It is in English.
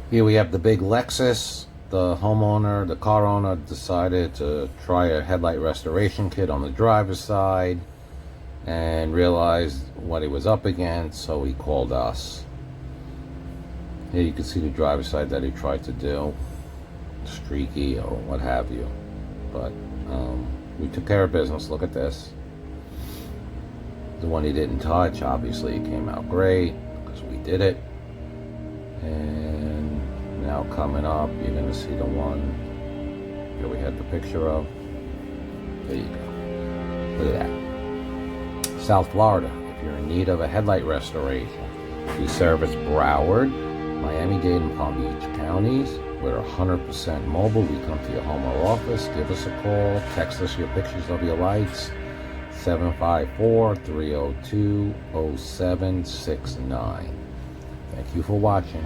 Here we have the big Lexus. The homeowner, the car owner, decided to try a headlight restoration kit on the driver's side and realized what he was up against, so he called us. Here you can see the driver's side that he tried to do, streaky or what have you. But we took care of business. Look at this. The one he didn't touch, obviously it came out great because we did it. And now coming up, you're going to see the one that we had the picture of. There you go. Look at that. South Florida, if you're in need of a headlight restoration, we service Broward, Miami-Dade, and Palm Beach counties. We're 100% mobile. We come to your home or office. Give us a call. Text us your pictures of your lights. 754-302-0769. Thank you for watching.